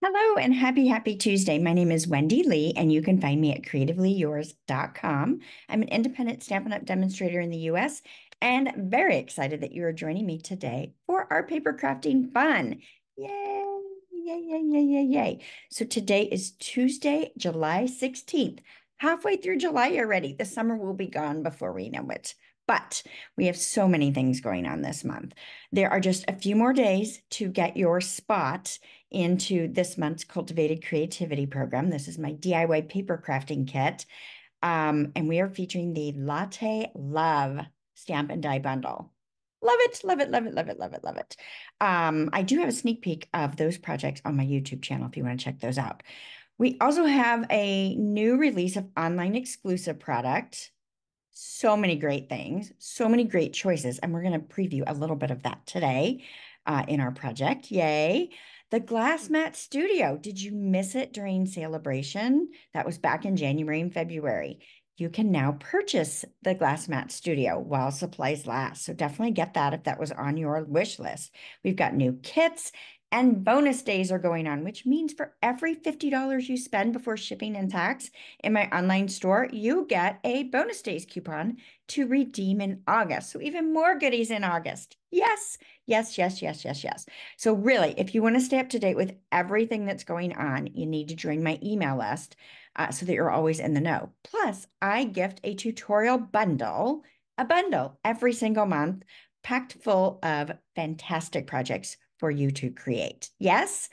Hello and happy Tuesday. My name is Wendy Lee, and you can find me at creativeleeyours.com. I'm an independent Stampin' Up! Demonstrator in the US, and very excited that you are joining me today for our paper crafting fun. Yay, yay, yay, yay, yay, yay. So today is Tuesday, July 16th. Halfway through July already. The summer will be gone before we know it. But we have so many things going on this month. There are just a few more days to get your spot into this month's Cultivated Creativity program. This is my DIY paper crafting kit. And we are featuring the Latte Love Stamp and Die Bundle. Love it, love it, love it, love it, love it, love it. I do have a sneak peek of those projects on my YouTube channel if you want to check those out. We also have a new release of online exclusive product. So many great things, so many great choices, and we're going to preview a little bit of that today in our project. Yay. The Glass Mat Studio. Did you miss it during Celebration? That was back in January and February. You can now purchase the Glass Mat Studio while supplies last. So definitely get that if that was on your wish list. We've got new kits and bonus days are going on, which means for every $50 you spend before shipping and tax in my online store, you get a bonus days coupon to redeem in August. So even more goodies in August. Yes, yes, yes, yes, yes, yes. So really, if you want to stay up to date with everything that's going on, you need to join my email list so that you're always in the know. Plus, I gift a tutorial bundle, every single month, packed full of fantastic projects for you to create. Yes,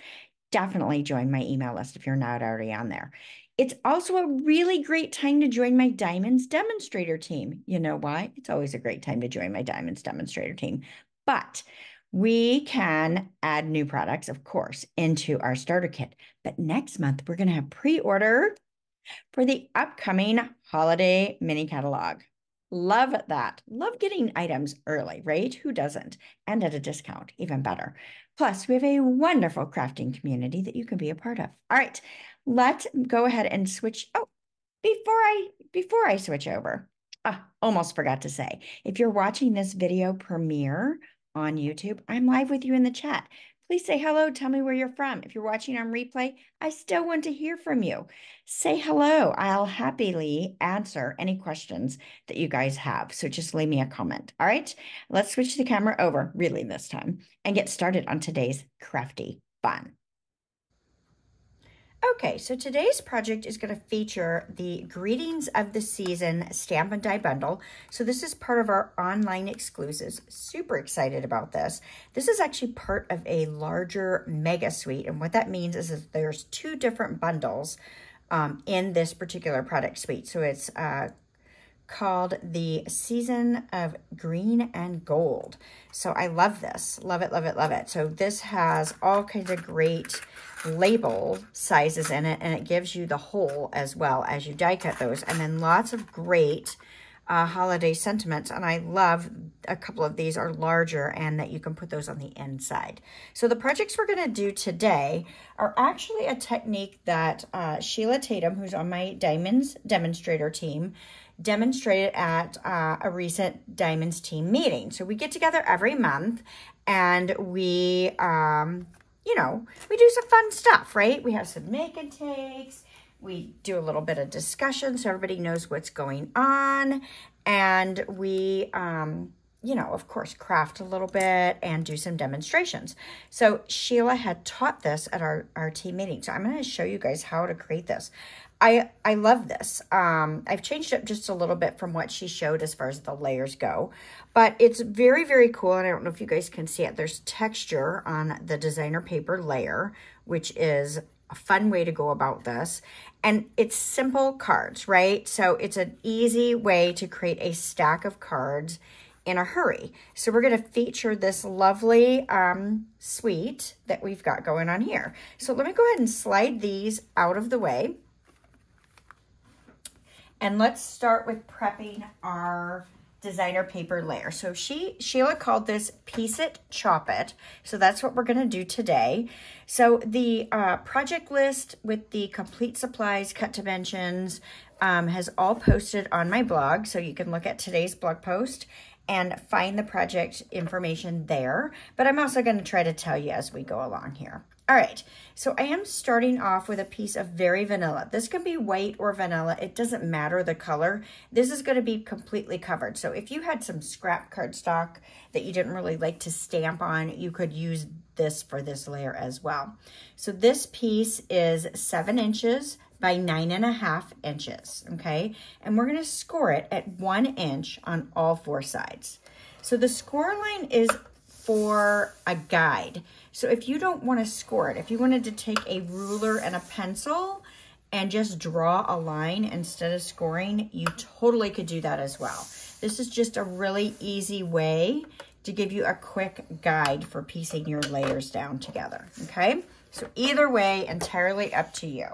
definitely join my email list if you're not already on there. It's also a really great time to join my Diamonds Demonstrator team. You know why? It's always a great time to join my Diamonds Demonstrator team. But we can add new products, of course, into our starter kit. But next month, we're going to have pre-order for the upcoming holiday mini catalog. Love that. Love getting items early, right? Who doesn't? And at a discount, even better. Plus, we have a wonderful crafting community that you can be a part of. All right, let's go ahead and switch. Oh, before I switch over, almost forgot to say, if you're watching this video premiere on YouTube, I'm live with you in the chat. Please say hello. Tell me where you're from. If you're watching on replay, I still want to hear from you. Say hello. I'll happily answer any questions that you guys have. So just leave me a comment. All right, let's switch the camera over, really this time, and get started on today's crafty fun. Okay, so today's project is going to feature the Greetings of the Season Stamp and Die Bundle. So this is part of our online exclusives. Super excited about this. This is actually part of a larger mega suite. And what that means is that there's two different bundles in this particular product suite. So it's called the Season of Green and Gold. So I love this. Love it, love it, love it. So this has all kinds of great label sizes in it, and it gives you the whole as well as you die cut those. And then lots of great holiday sentiments. And I love a couple of these are larger and that you can put those on the inside. So the projects we're going to do today are actually a technique that Sheila Tatum, who's on my Diamonds Demonstrator team, demonstrated at a recent Diamonds team meeting. So we get together every month and we, you know, we do some fun stuff, right? We have some make and takes. We do a little bit of discussion so everybody knows what's going on. And we, you know, of course, craft a little bit and do some demonstrations. So Sheila had taught this at our team meeting. So I'm going to show you guys how to create this. I love this. I've changed it just a little bit from what she showed as far as the layers go, but it's very, very cool. And I don't know if you guys can see it. There's texture on the designer paper layer, which is a fun way to go about this. And it's simple cards, right? So it's an easy way to create a stack of cards in a hurry. So we're going to feature this lovely suite that we've got going on here. So let me go ahead and slide these out of the way. And let's start with prepping our designer paper layer. So Sheila called this Piece It, Chop It. So that's what we're going to do today. So the project list with the complete supplies, cut dimensions, has all posted on my blog. So you can look at today's blog post and find the project information there. But I'm also going to try to tell you as we go along here. All right, so I am starting off with a piece of very vanilla. This can be white or vanilla. It doesn't matter the color. This is going to be completely covered. So if you had some scrap cardstock that you didn't really like to stamp on, you could use this for this layer as well. So this piece is 7 inches by 9.5 inches, okay? And we're going to score it at 1 inch on all 4 sides. So the score line is for a guide. So if you don't want to score it, if you wanted to take a ruler and a pencil and just draw a line instead of scoring, you totally could do that as well. This is just a really easy way to give you a quick guide for piecing your layers down together, okay? So either way, entirely up to you.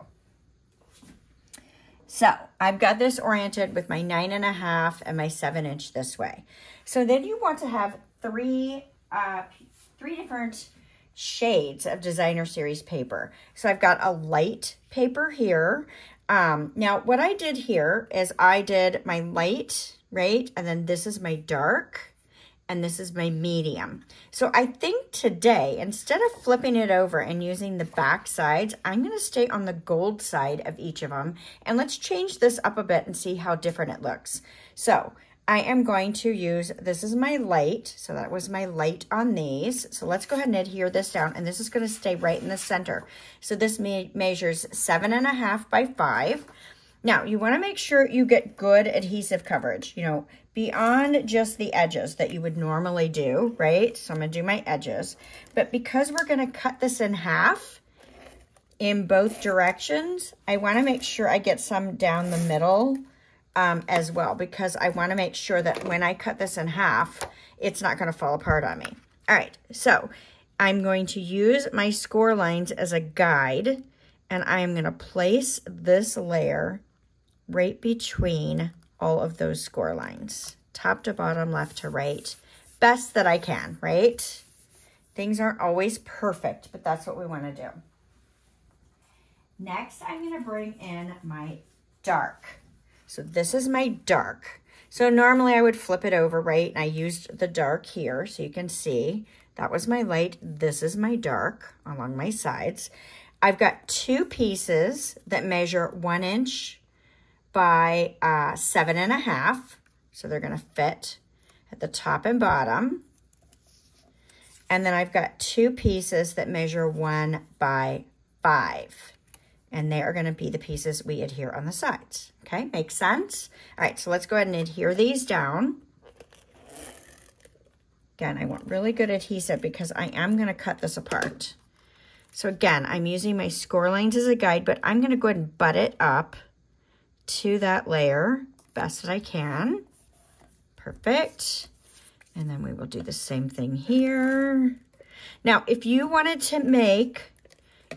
So I've got this oriented with my 9.5 and my 7 inch this way. So then you want to have three different shades of designer series paper. So I've got a light paper here. Now what I did here is I did my light, right? And then this is my dark and this is my medium. So I think today, instead of flipping it over and using the back sides, I'm going to stay on the gold side of each of them. And let's change this up a bit and see how different it looks. So I am going to use, this is my light, so that was my light on these. So let's go ahead and adhere this down, and this is going to stay right in the center. So this measures 7.5 by 5. Now, you want to make sure you get good adhesive coverage, you know, beyond just the edges that you would normally do, right? So I'm going to do my edges. But because we're going to cut this in half in both directions, I want to make sure I get some down the middle as well, because I want to make sure that when I cut this in half, it's not going to fall apart on me. All right, so I'm going to use my score lines as a guide, and I'm going to place this layer right between all of those score lines, top to bottom, left to right, best that I can, right? Things aren't always perfect, but that's what we want to do. Next, I'm going to bring in my dark. So this is my dark. So normally I would flip it over, right? And I used the dark here so you can see. That was my light. This is my dark along my sides. I've got 2 pieces that measure 1 inch by 7.5. So they're going to fit at the top and bottom. And then I've got 2 pieces that measure 1 by 5. And they are going to be the pieces we adhere on the sides. Okay, makes sense? All right, so let's go ahead and adhere these down. Again, I want really good adhesive because I am going to cut this apart. So again, I'm using my score lines as a guide, but I'm going to go ahead and butt it up to that layer best that I can. Perfect. And then we will do the same thing here. Now, if you wanted to make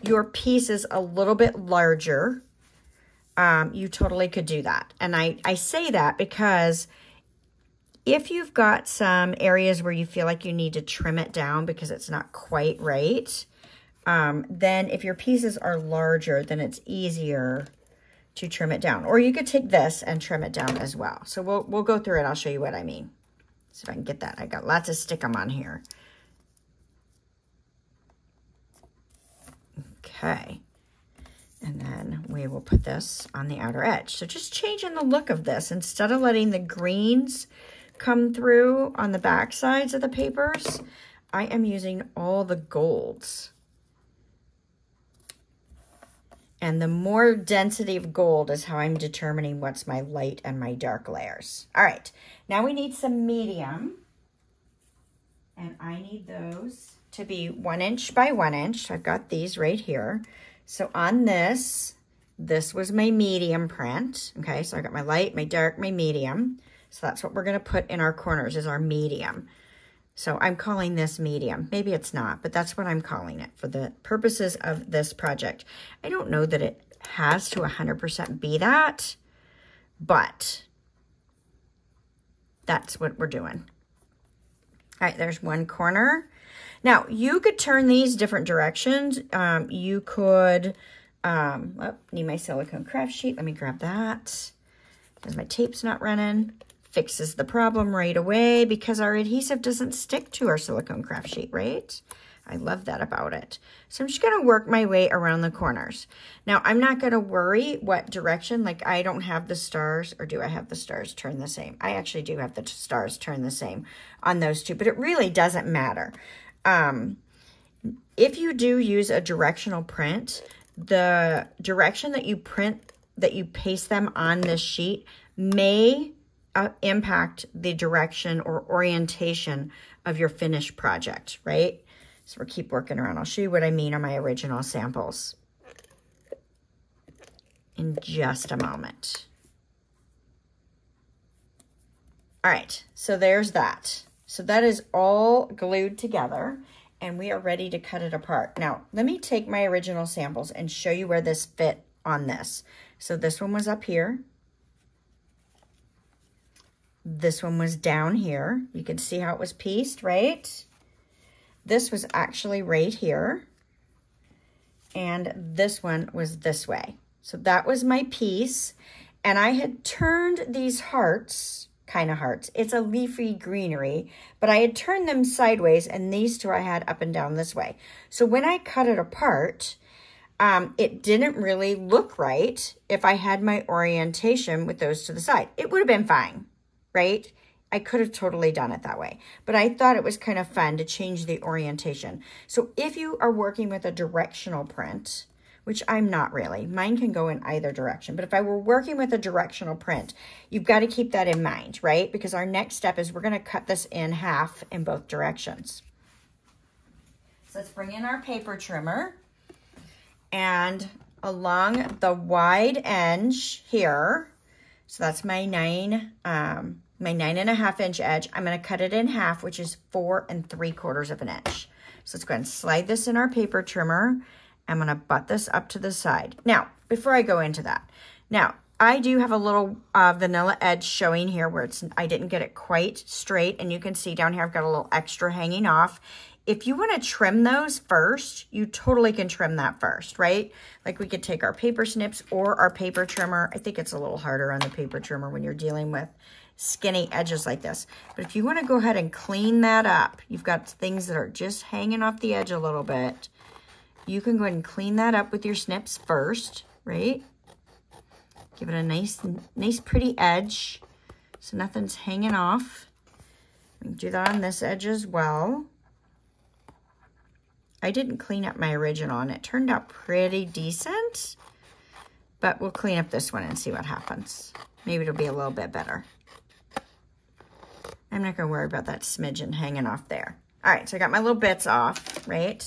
your pieces a little bit larger, you totally could do that. And I say that because if you've got some areas where you feel like you need to trim it down because it's not quite right, then if your pieces are larger, then it's easier to trim it down. Or you could take this and trim it down as well. So we'll go through it. I'll show you what I mean. See if I can get that. I got lots of stickum on here. Okay. And then we will put this on the outer edge. So just changing the look of this. Instead of letting the greens come through on the back sides of the papers, I am using all the golds. And the more density of gold is how I'm determining what's my light and my dark layers. All right, now we need some medium. And I need those to be 1 inch by 1 inch. I've got these right here. So on this was my medium print. Okay, so I got my light, my dark, my medium. So that's what we're going to put in our corners is our medium. So I'm calling this medium. Maybe it's not, but that's what I'm calling it for the purposes of this project. I don't know that it has to 100% be that, but that's what we're doing. All right, there's one corner. Now, you could turn these different directions. You could, need my silicone craft sheet. Let me grab that because my tape's not running. Fixes the problem right away because our adhesive doesn't stick to our silicone craft sheet, right? I love that about it. So I'm just going to work my way around the corners. Now, I'm not going to worry what direction, like I don't have the stars, or do I have the stars turn the same? I actually do have the stars turn the same on those two, but it really doesn't matter. If you do use a directional print, the direction that you print, that you paste them on this sheet may impact the direction or orientation of your finished project, right? So we'll keep working around. I'll show you what I mean on my original samples in just a moment. All right, so there's that. So that is all glued together, and we are ready to cut it apart. Now, let me take my original samples and show you where this fit on this. So this one was up here. This one was down here. You can see how it was pieced, right? This was actually right here. And this one was this way. So that was my piece. And I had turned these hearts, kind of hearts. It's a leafy greenery, but I had turned them sideways, and these two I had up and down this way. So when I cut it apart, it didn't really look right if I had my orientation with those to the side. It would have been fine, right? I could have totally done it that way, but I thought it was kind of fun to change the orientation. So if you are working with a directional print, which I'm not really, mine can go in either direction, but if I were working with a directional print, you've got to keep that in mind, right? Because our next step is we're going to cut this in half in both directions. So let's bring in our paper trimmer, and along the wide edge here, so that's my 9.5 inch edge, I'm going to cut it in half, which is 4 3/4 of an inch. So let's go ahead and slide this in our paper trimmer. I'm going to butt this up to the side. Now, before I go into that, now I do have a little vanilla edge showing here where I didn't get it quite straight, and you can see down here I've got a little extra hanging off. If you want to trim those first, you totally can trim that first, right? Like we could take our paper snips or our paper trimmer. I think it's a little harder on the paper trimmer when you're dealing with skinny edges like this. But if you want to go ahead and clean that up, you've got things that are just hanging off the edge a little bit. You can go ahead and clean that up with your snips first, right? Give it a nice pretty edge so nothing's hanging off. We can do that on this edge as well. I didn't clean up my original, and it turned out pretty decent, but we'll clean up this one and see what happens. Maybe it'll be a little bit better. I'm not going to worry about that smidgen hanging off there. All right, so I got my little bits off, right?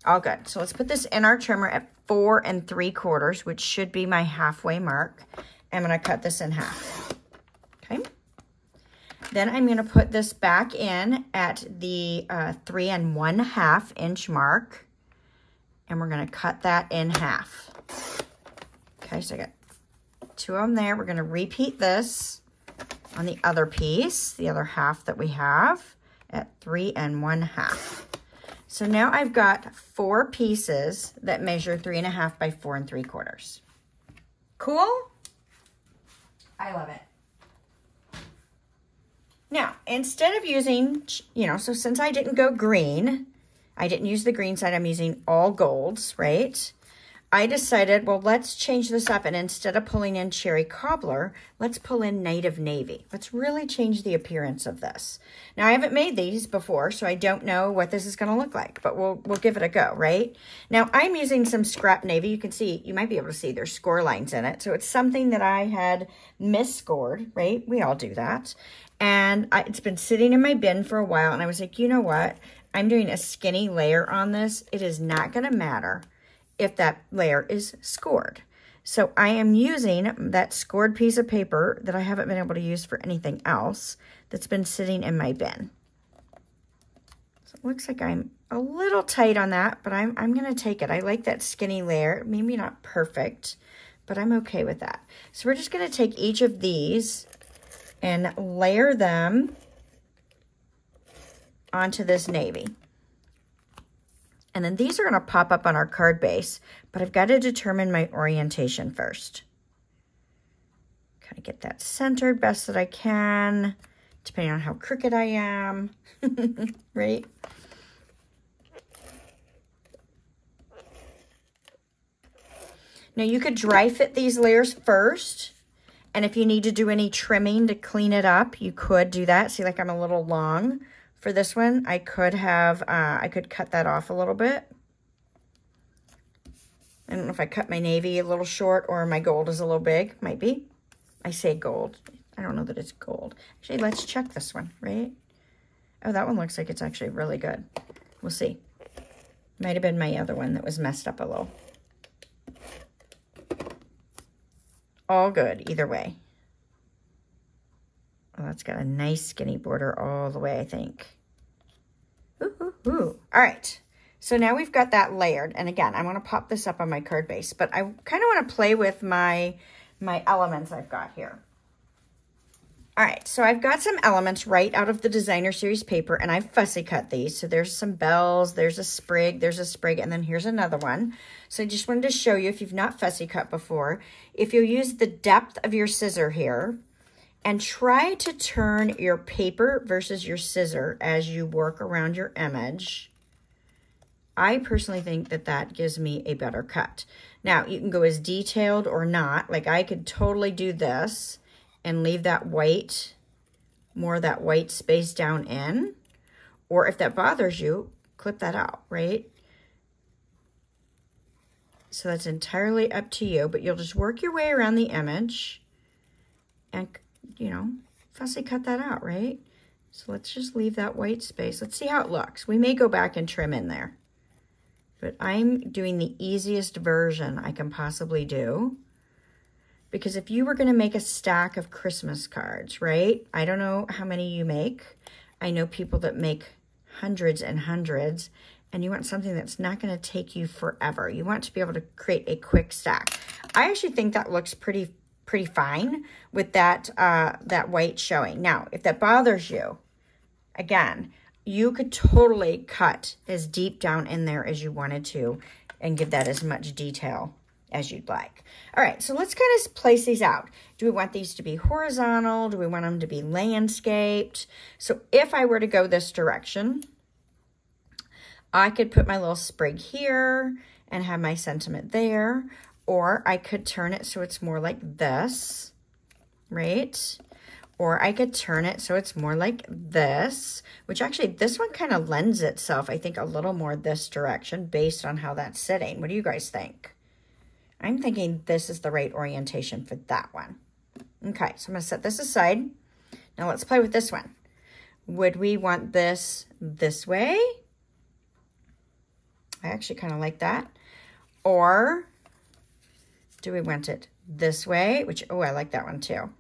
All good. So let's put this in our trimmer at 4 3/4, which should be my halfway mark. I'm going to cut this in half. Okay. Then I'm going to put this back in at the 3 1/2 inch mark, and we're going to cut that in half. Okay, so I got 2 of them there. We're going to repeat this on the other piece, the other half that we have, at 3 1/2. So now I've got 4 pieces that measure 3 1/2 by 4 3/4. Cool? I love it. Now, instead of using, so since I didn't go green, I didn't use the green side, I'm using all golds, right? I decided, well, let's change this up, and instead of pulling in cherry cobbler, let's pull in native navy. Let's really change the appearance of this. Now, I haven't made these before, so I don't know what this is going to look like, but we'll give it a go, right? Now, I'm using some scrap navy. You can see, you might be able to see there's score lines in it, so it's something that I had misscored, right? We all do that. And it's been sitting in my bin for a while, and I was like, you know what? I'm doing a skinny layer on this. It is not going to matter if that layer is scored. So I am using that scored piece of paper that I haven't been able to use for anything else that's been sitting in my bin. So it looks like I'm a little tight on that, but I'm going to take it. I like that skinny layer. Maybe not perfect, but I'm okay with that. So we're just going to take each of these and layer them onto this navy. And then these are going to pop up on our card base, but I've got to determine my orientation first. Kind of get that centered best that I can, depending on how crooked I am, right? Now you could dry fit these layers first, and if you need to do any trimming to clean it up, you could do that. See, like I'm a little long for this one. I could have, I could cut that off a little bit. I don't know if I cut my navy a little short or my gold is a little big. Might be. I say gold. I don't know that it's gold. Actually, let's check this one, right? Oh, that one looks like it's actually really good. We'll see. Might have been my other one that was messed up a little. All good, either way. Oh, that's got a nice skinny border all the way, I think. Ooh, ooh, ooh. All right. So now we've got that layered. And again, I want to pop this up on my card base, but I kind of want to play with my elements I've got here. All right, so I've got some elements right out of the Designer Series paper, and I've fussy cut these. So there's some bells, there's a sprig, and then here's another one. So I just wanted to show you, if you've not fussy cut before, if you use the depth of your scissor here and try to turn your paper versus your scissor as you work around your image, I personally think that that gives me a better cut. Now, you can go as detailed or not. Like I could totally do this and leave that white, more of that white space down in. Or if that bothers you, clip that out, right? So that's entirely up to you, but you'll just work your way around the image and, you know, fussy cut that out, right? So let's just leave that white space. Let's see how it looks. We may go back and trim in there, but I'm doing the easiest version I can possibly do. Because if you were going to make a stack of Christmas cards, right? I don't know how many you make. I know people that make hundreds and hundreds, and you want something that's not going to take you forever. You want to be able to create a quick stack. I actually think that looks pretty fine with that, that white showing. Now, if that bothers you, again, you could totally cut as deep down in there as you wanted to and give that as much detail as you'd like. All right, so let's kind of place these out. Do we want these to be horizontal? Do we want them to be landscaped? So if I were to go this direction, I could put my little sprig here and have my sentiment there, or I could turn it so it's more like this, right? Or I could turn it so it's more like this, which actually this one kind of lends itself, I think, a little more this direction based on how that's sitting. What do you guys think? I'm thinking this is the right orientation for that one. Okay, so I'm going to set this aside. Now let's play with this one. Would we want this way? I actually kind of like that. Or do we want it this way? Which, oh, I like that one too.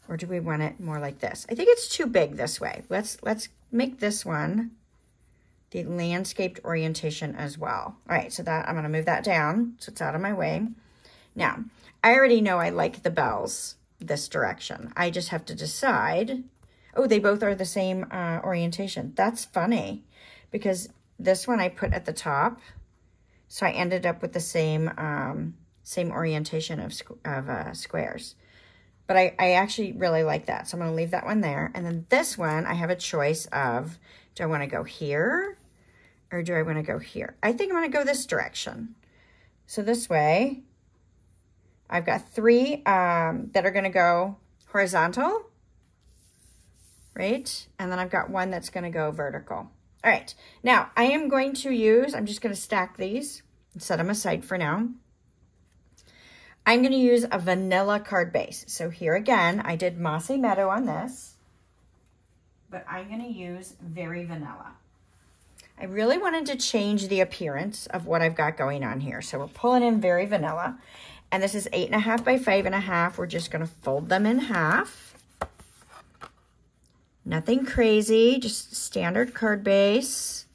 Or do we want it more like this? I think it's too big this way. Let's make this one the landscaped orientation as well. All right, so that I'm going to move that down so it's out of my way. Now, I already know I like the bells this direction. I just have to decide. Oh, they both are the same orientation. That's funny because this one I put at the top, so I ended up with the same same orientation of squares. But I actually really like that, so I'm going to leave that one there. And then this one, I have a choice of, do I want to go here or do I want to go here? I think I'm going to go this direction. So this way, I've got three that are going to go horizontal, right? And then I've got one that's going to go vertical. All right, now I am going to use, I'm just going to stack these and set them aside for now. I'm going to use a vanilla card base. So here again, I did Mossy Meadow on this, but I'm going to use Very Vanilla. I really wanted to change the appearance of what I've got going on here. So we're pulling in Very Vanilla, and this is 8.5 by 5.5. We're just going to fold them in half. Nothing crazy, just standard card base.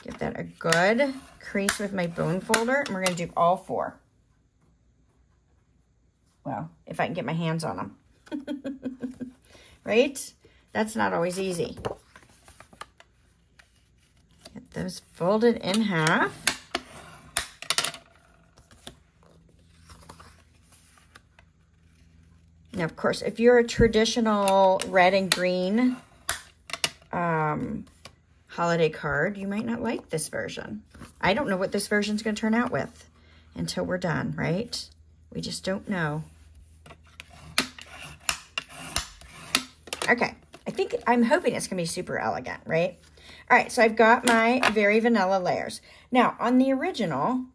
Give that a good crease with my bone folder, and we're going to do all four. Well, if I can get my hands on them. Right? That's not always easy. Get those folded in half. Now, of course, if you're a traditional red and green holiday card, you might not like this version. I don't know what this version is going to turn out with. until we're done, right? We just don't know. Okay, I'm hoping it's gonna be super elegant, right? All right, so I've got my very vanilla layers. Now, on the original,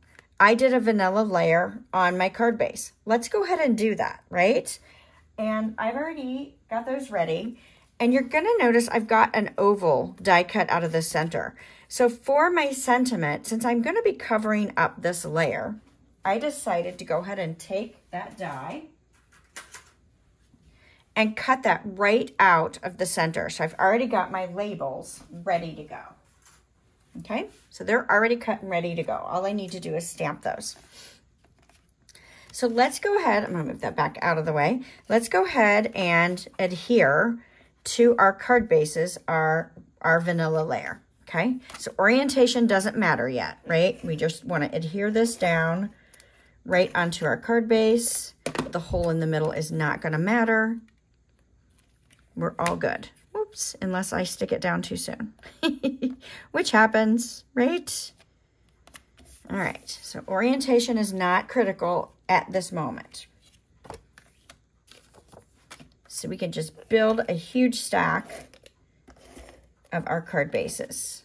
I did a vanilla layer on my card base. Let's go ahead and do that, right? And I've already got those ready. And you're gonna notice I've got an oval die cut out of the center. So for my sentiment, since I'm gonna be covering up this layer, I decided to go ahead and take that die and cut that right out of the center. So I've already got my labels ready to go. Okay, so they're already cut and ready to go. All I need to do is stamp those. So let's go ahead, I'm gonna move that back out of the way. Let's go ahead and adhere to our card bases, our vanilla layer, okay? So orientation doesn't matter yet, right? We just wanna adhere this down right onto our card base. The hole in the middle is not gonna matter. We're all good. Oops, unless I stick it down too soon, which happens, right? All right, so orientation is not critical at this moment. So we can just build a huge stack of our card bases,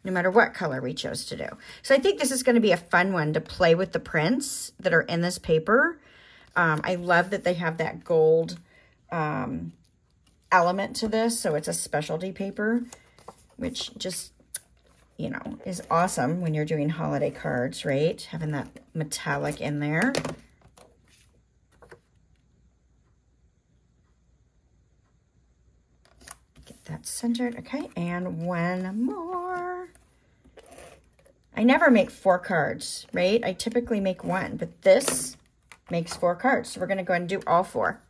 no matter what color we chose to do. So I think this is gonna be a fun one to play with the prints that are in this paper. I love that they have that gold element to this, so it's a specialty paper, which just, you know, is awesome when you're doing holiday cards, right? Having that metallic in there. Get that centered, okay, and one more. I never make 4 cards, right? I typically make 1, but this makes 4 cards, so we're gonna go ahead and do all 4.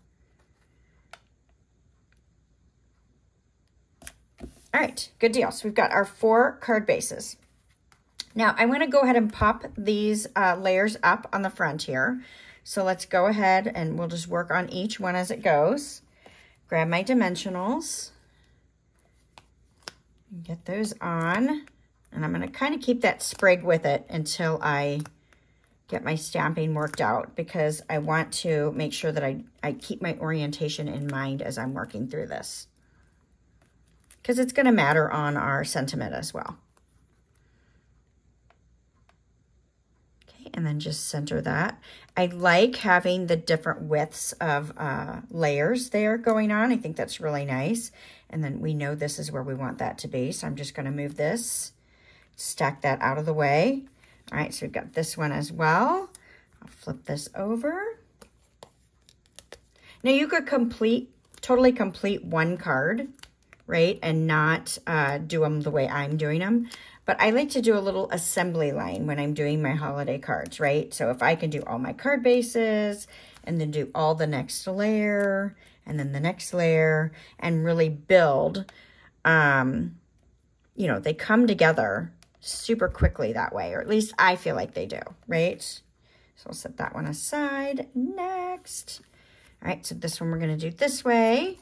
All right, good deal. So we've got our 4 card bases. Now I'm gonna go ahead and pop these layers up on the front here. So let's go ahead and we'll just work on each one as it goes. Grab my dimensionals, and get those on. And I'm gonna kind of keep that sprig with it until I get my stamping worked out, because I want to make sure that I keep my orientation in mind as I'm working through this, because it's going to matter on our sentiment as well. Okay, and then just center that. I like having the different widths of layers there going on. I think that's really nice. And then we know this is where we want that to be. So I'm just going to move this, stack that out of the way. All right, so we've got this one as well. I'll flip this over. Now you could totally complete one card, right, and not do them the way I'm doing them. But I like to do a little assembly line when I'm doing my holiday cards, right? So if I can do all my card bases and then do all the next layer and then the next layer and really build, you know, they come together super quickly that way, or at least I feel like they do, right? So I'll set that one aside. Next. All right, so this one we're going to do this way.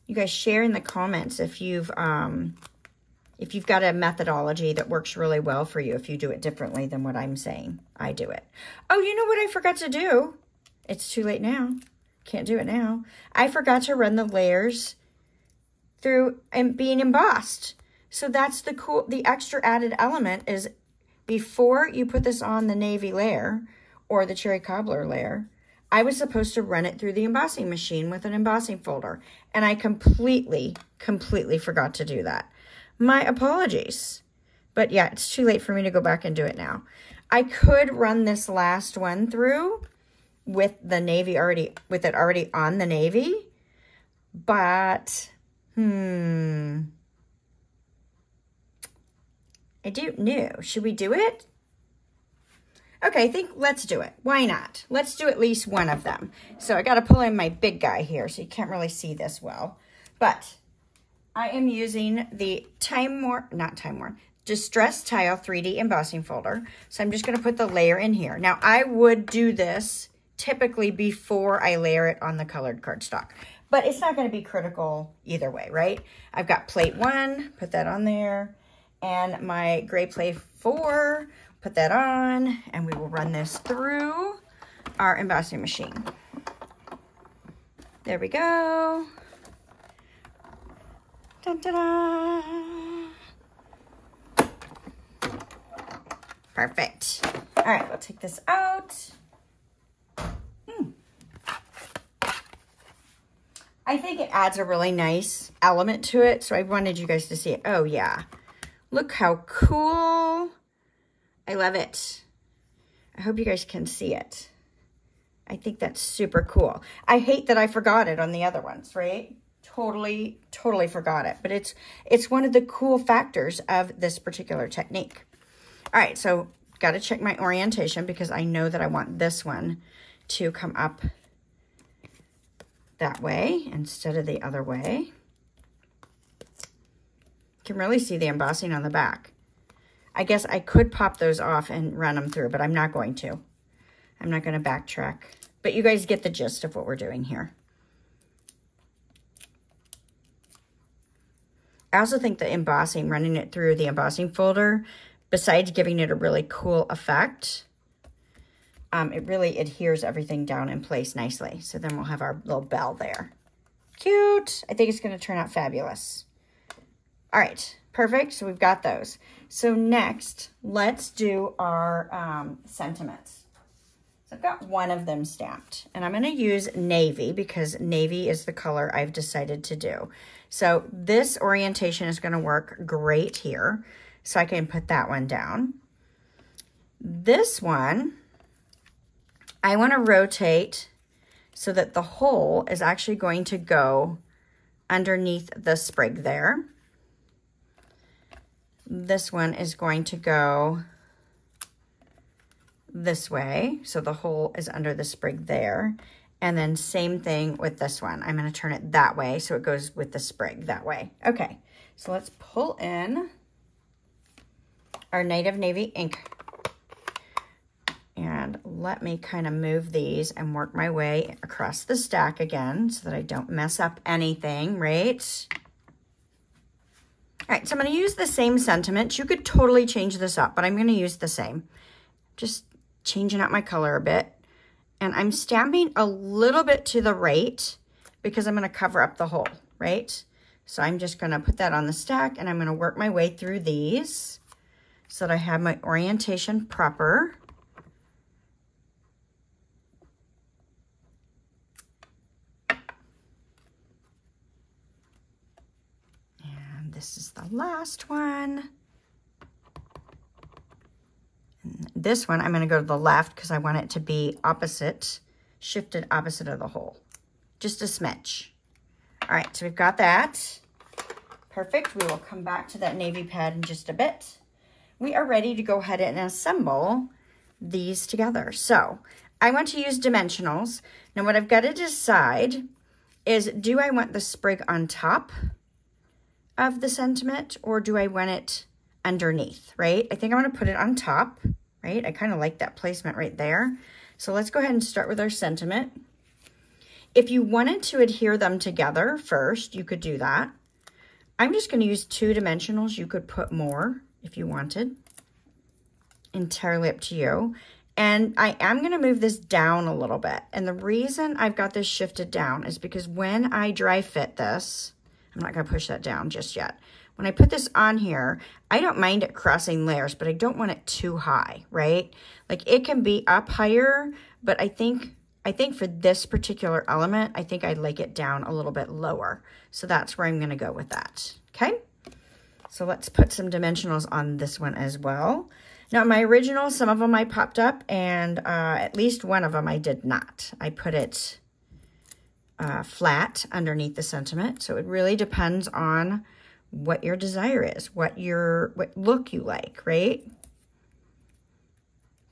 You guys share in the comments if you've got a methodology that works really well for you, if you do it differently than what I'm saying. I do it. Oh, you know what I forgot to do? It's too late now. Can't do it now. I forgot to run the layers through and being embossed. So that's the extra added element is before you put this on the navy layer or the cherry cobbler layer, I was supposed to run it through the embossing machine with an embossing folder. And I completely forgot to do that. My apologies. But yeah, it's too late for me to go back and do it now. I could run this last one through with the navy already on the navy, but I don't know. Should we do it? Okay, I think let's do it. Why not? Let's do at least one of them. So I got to pull in my big guy here, so you can't really see this well. But I am using the Distress Tile 3D embossing folder. So I'm just going to put the layer in here. Now, I would do this typically before I layer it on the colored cardstock. but it's not going to be critical either way, right? I've got plate 1, put that on there, and my gray plate 4, put that on, and we will run this through our embossing machine. There we go. Dun, dun, dun. Perfect. All right, we'll take this out. I think it adds a really nice element to it, so I wanted you guys to see it. Oh, yeah. Look how cool. I love it. I hope you guys can see it. I think that's super cool. I hate that I forgot it on the other ones, right? Totally forgot it. But it's one of the cool factors of this particular technique. All right, so got to check my orientation because I know that I want this one to come up that way instead of the other way. You can really see the embossing on the back. I guess I could pop those off and run them through, but I'm not going to. I'm not going to backtrack. But you guys get the gist of what we're doing here. I also think the embossing, running it through the embossing folder, besides giving it a really cool effect, it really adheres everything down in place nicely. So then we'll have our little bell there. Cute. I think it's going to turn out fabulous. All right, perfect. So we've got those. So next, let's do our sentiments. So I've got one of them stamped, and I'm going to use navy because navy is the color I've decided to do. So this orientation is going to work great here. So I can put that one down. This one, I want to rotate so that the hole is actually going to go underneath the sprig there. This one is going to go this way, so the hole is under the sprig there. And then same thing with this one. I'm going to turn it that way so it goes with the sprig that way. Okay, so let's pull in our native navy ink. And let me kind of move these and work my way across the stack again so that I don't mess up anything, right? All right, so I'm going to use the same sentiment. You could totally change this up, but I'm going to use the same. Just changing up my color a bit. And I'm stamping a little bit to the right because I'm going to cover up the hole, right? So I'm just going to put that on the stack and I'm going to work my way through these so that I have my orientation proper. And this is the last one. And this one, I'm going to go to the left because I want it to be opposite, shifted opposite of the hole. Just a smidge. All right, so we've got that. Perfect. We will come back to that navy pad in just a bit. We are ready to go ahead and assemble these together. So I want to use dimensionals. Now what I've got to decide is, do I want the sprig on top of the sentiment or do I want it underneath, right? I think I'm going to put it on top, right? I kind of like that placement right there. So let's go ahead and start with our sentiment. If you wanted to adhere them together first, you could do that. I'm just going to use 2 dimensionals. You could put more if you wanted. Entirely up to you. And I am going to move this down a little bit. And the reason I've got this shifted down is because when I dry fit this, I'm not going to push that down just yet. When I put this on here, I don't mind it crossing layers, but I don't want it too high, right? Like it can be up higher, but I think for this particular element, I think I'd like it down a little bit lower. So that's where I'm going to go with that, okay? So let's put some dimensionals on this one as well. Now, my original, some of them I popped up, and at least one of them I did not. I put it flat underneath the sentiment. So it really depends on what your desire is, what look you like, right?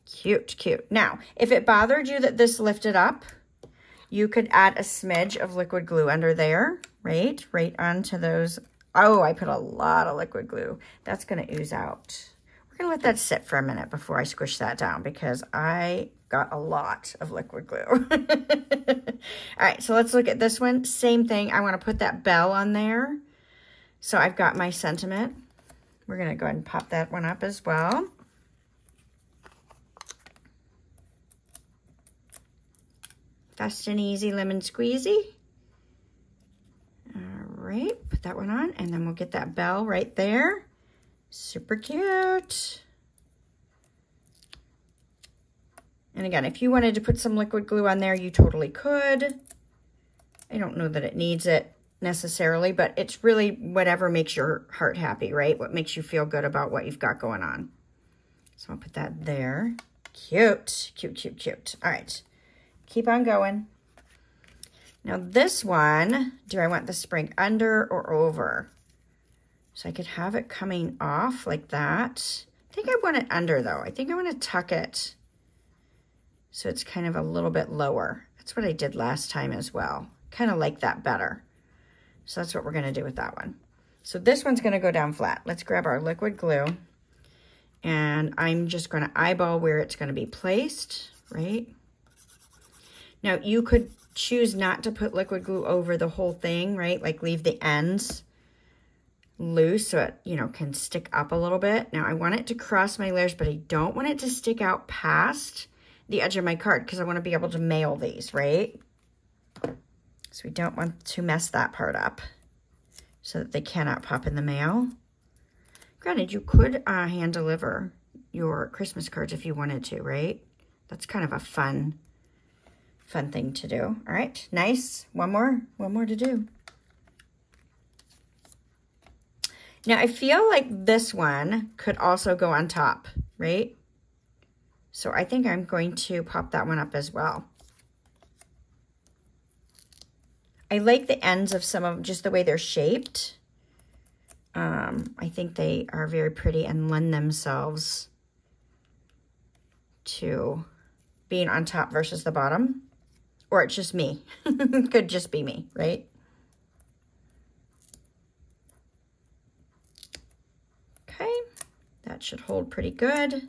Cute, cute. Now, if it bothered you that this lifted up, you could add a smidge of liquid glue under there, right? Right onto those. Oh, I put a lot of liquid glue. That's going to ooze out. We're We're gonna let that sit for a minute before I squish that down because I got a lot of liquid glue. All right, so let's look at this one. Same thing, I wanna put that bell on there. So I've got my sentiment. We're gonna go ahead and pop that one up as well. Fast and easy lemon squeezy. All right, put that one on, and then we'll get that bell right there. Super cute. And again, if you wanted to put some liquid glue on there, you totally could. I don't know that it needs it necessarily, but it's really whatever makes your heart happy, right? What makes you feel good about what you've got going on. So I'll put that there. Cute, cute, cute, cute. All right, keep on going. Now this one, do I want the spring under or over? So I could have it coming off like that. I think I want it under though. I think I want to tuck it so it's kind of a little bit lower. That's what I did last time as well. Kind of like that better. So that's what we're gonna do with that one. So this one's gonna go down flat. Let's grab our liquid glue and I'm just gonna eyeball where it's gonna be placed, right? Now you could choose not to put liquid glue over the whole thing, right? Like leave the ends loose so it, you know, can stick up a little bit. Now I want it to cross my layers, but I don't want it to stick out past the edge of my card because I want to be able to mail these, right? So we don't want to mess that part up so that they cannot pop in the mail. Granted, you could hand deliver your Christmas cards if you wanted to, right? That's kind of a fun thing to do. All right, nice. One more to do. Now I feel like this one could also go on top, right? So I think I'm going to pop that one up as well. I like the ends of some of them, just the way they're shaped. I think they are very pretty and lend themselves to being on top versus the bottom. Or it's just me. It could just be me, right? Okay, that should hold pretty good.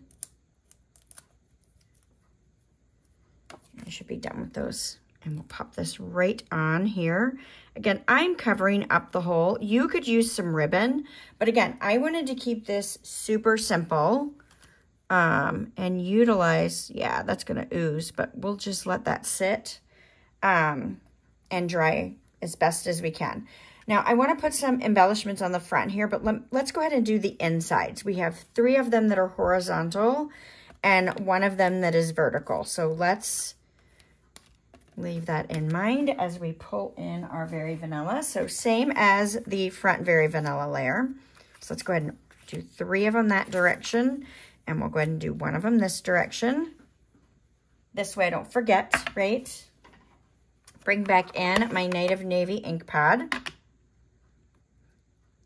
I should be done with those. And we'll pop this right on here. Again, I'm covering up the hole. You could use some ribbon, but again, I wanted to keep this super simple and utilize, yeah, that's gonna ooze, but we'll just let that sit and dry as best as we can. Now, I wanna put some embellishments on the front here, but let's go ahead and do the insides. We have 3 of them that are horizontal and 1 of them that is vertical. So let's leave that in mind as we pull in our Very Vanilla. So same as the front Very Vanilla layer. So let's go ahead and do 3 of them that direction, and we'll go ahead and do 1 of them this direction. This way I don't forget, right? Bring back in my Native Navy ink pad.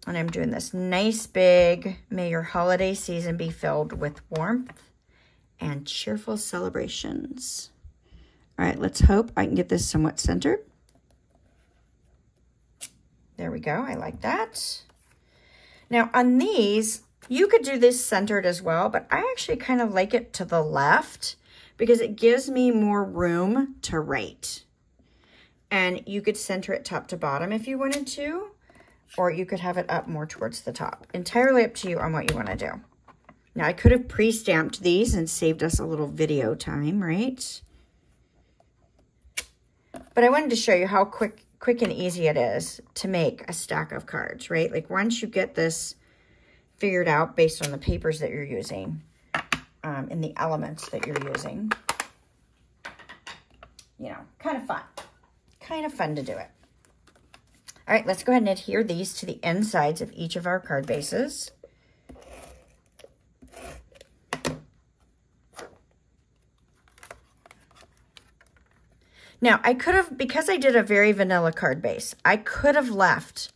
And I'm doing this nice big, may your holiday season be filled with warmth and cheerful celebrations. All right, let's hope I can get this somewhat centered. There we go, I like that. Now on these, you could do this centered as well, but I actually kind of like it to the left because it gives me more room to write. And you could center it top to bottom if you wanted to, or you could have it up more towards the top. Entirely up to you on what you want to do. Now I could have pre-stamped these and saved us a little video time, right? But I wanted to show you how quick and easy it is to make a stack of cards, right? Like once you get this figured out based on the papers that you're using and the elements that you're using, you know, kind of fun. Kind of fun to do it. All right, let's go ahead and adhere these to the insides of each of our card bases. Now, I could have, because I did a Very Vanilla card base, I could have left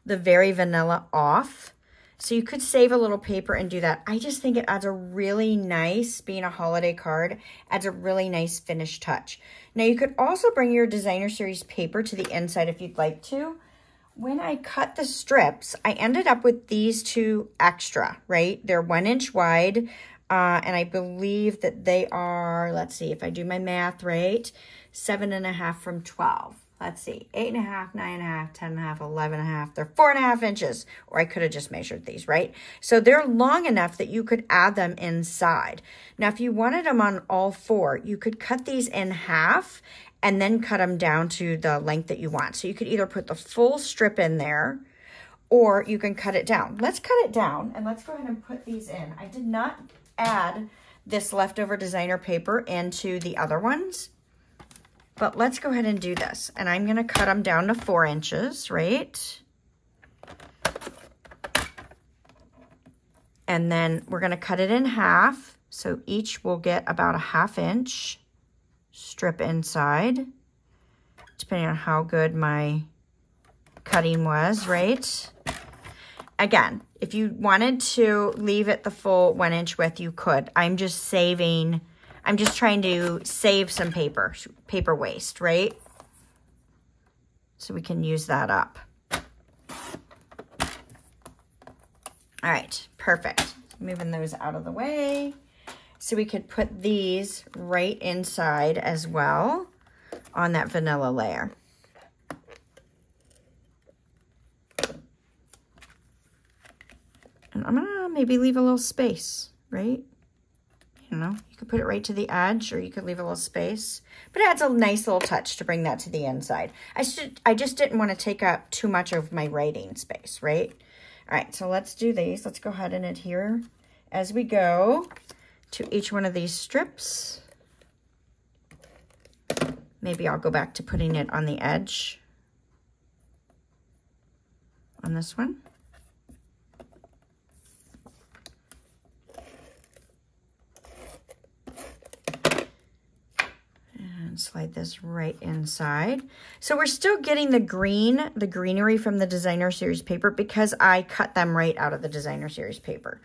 the Very Vanilla off. So you could save a little paper and do that. I just think it adds a really nice, being a holiday card, adds a really nice finished touch. Now, you could also bring your designer series paper to the inside if you'd like to. when I cut the strips, I ended up with these two extra, right? They're 1 inch wide, and I believe that they are, let's see, if I do my math right, 7.5 from 12. Let's see, 8.5, 9.5, 10.5, 11.5. They're 4.5 inches, or I could have just measured these, right? So they're long enough that you could add them inside. Now, if you wanted them on all four, you could cut these in half and then cut them down to the length that you want. So you could either put the full strip in there, or you can cut it down. Let's cut it down, and let's go ahead and put these in. I did not add this leftover designer paper into the other ones, but let's go ahead and do this. And I'm gonna cut them down to 4 inches, right? And then we're gonna cut it in half. So each will get about a 1/2 inch strip inside, depending on how good my cutting was, right? Again, if you wanted to leave it the full 1 inch width, you could. I'm just trying to save some paper waste, right? So we can use that up. All right, perfect. Moving those out of the way. So we could put these right inside as well on that vanilla layer. And I'm gonna maybe leave a little space, right? You know, you could put it right to the edge, or you could leave a little space, but it adds a nice little touch to bring that to the inside. I just didn't want to take up too much of my writing space, right? All right, so let's do these. Let's go ahead and adhere as we go to each one of these strips. Maybe I'll go back to putting it on the edge on this one. And slide this right inside. So we're still getting the greenery from the designer series paper because I cut them right out of the designer series paper.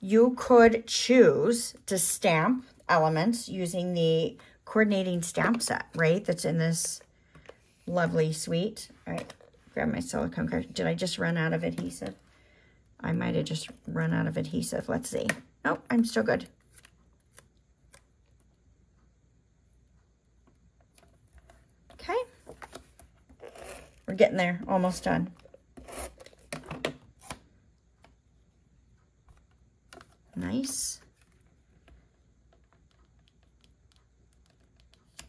You could choose to stamp elements using the coordinating stamp set, right? That's in this lovely suite. All right, grab my silicone card. Did I just run out of adhesive? I might have just run out of adhesive. Let's see. Oh, I'm still good. Okay. We're getting there, almost done. Nice.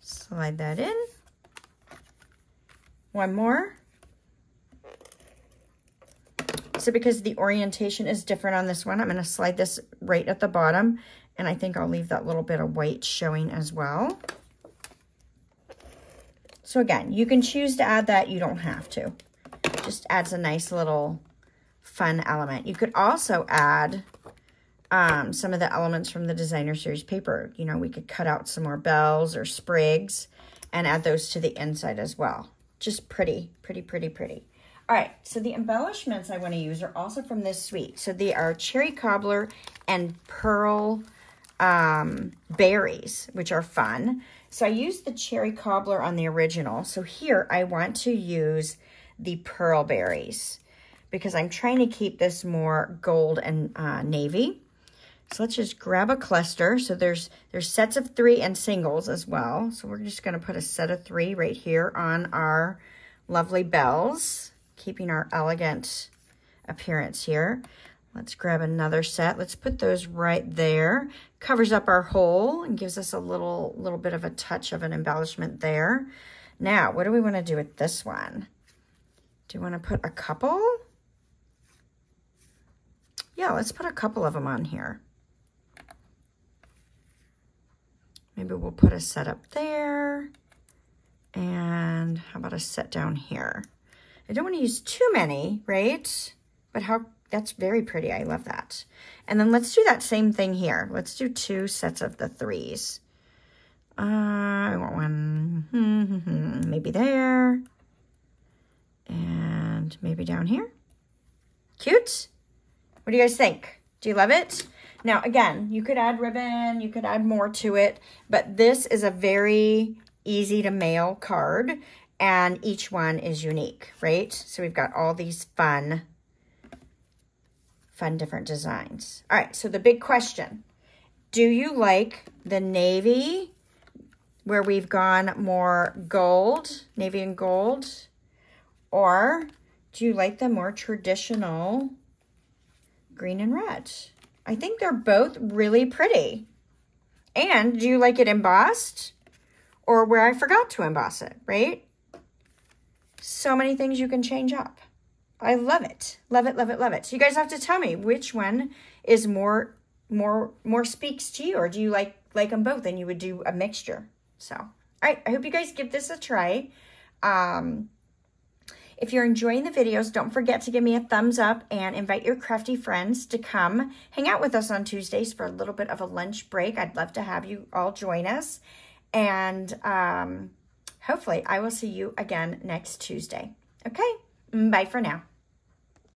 Slide that in. One more. So because the orientation is different on this one, I'm going to slide this right at the bottom, and I think I'll leave that little bit of white showing as well. So again, you can choose to add that. You don't have to. It just adds a nice little fun element. You could also add some of the elements from the designer series paper. You know, we could cut out some more bells or sprigs and add those to the inside as well. Just pretty, pretty, pretty, pretty. All right, so the embellishments I want to use are also from this suite. So they are cherry cobbler and pearl berries, which are fun. So I used the cherry cobbler on the original. So here I want to use the pearl berries because I'm trying to keep this more gold and navy. So let's just grab a cluster. So there's sets of 3 and singles as well. So we're just going to put a set of 3 right here on our lovely bells, keeping our elegant appearance here. Let's grab another set. Let's put those right there. Covers up our hole and gives us a little bit of a touch of an embellishment there. Now, what do we want to do with this one? Do you want to put a couple? Yeah, let's put a couple of them on here. Maybe we'll put a set up there. And how about a set down here? I don't want to use too many, right? But that's very pretty. I love that. And then let's do that same thing here. Let's do 2 sets of the 3s. I want one maybe there. And maybe down here. Cute? What do you guys think? Do you love it? Now, again, you could add ribbon, you could add more to it, but this is a very easy to mail card. and each one is unique, right? So we've got all these fun different designs. All right, so the big question, do you like the navy where we've gone more gold, navy and gold, or do you like the more traditional green and red? I think they're both really pretty. And do you like it embossed or where I forgot to emboss it, right? So many things you can change up. I love it. Love it, love it, love it. So you guys have to tell me which one is more speaks to you, or do you like them both and you would do a mixture? So, all right, I hope you guys give this a try. If you're enjoying the videos, don't forget to give me a thumbs up and invite your crafty friends to come hang out with us on Tuesdays for a little bit of a lunch break. I'd love to have you all join us. And hopefully I will see you again next Tuesday. Okay, bye for now.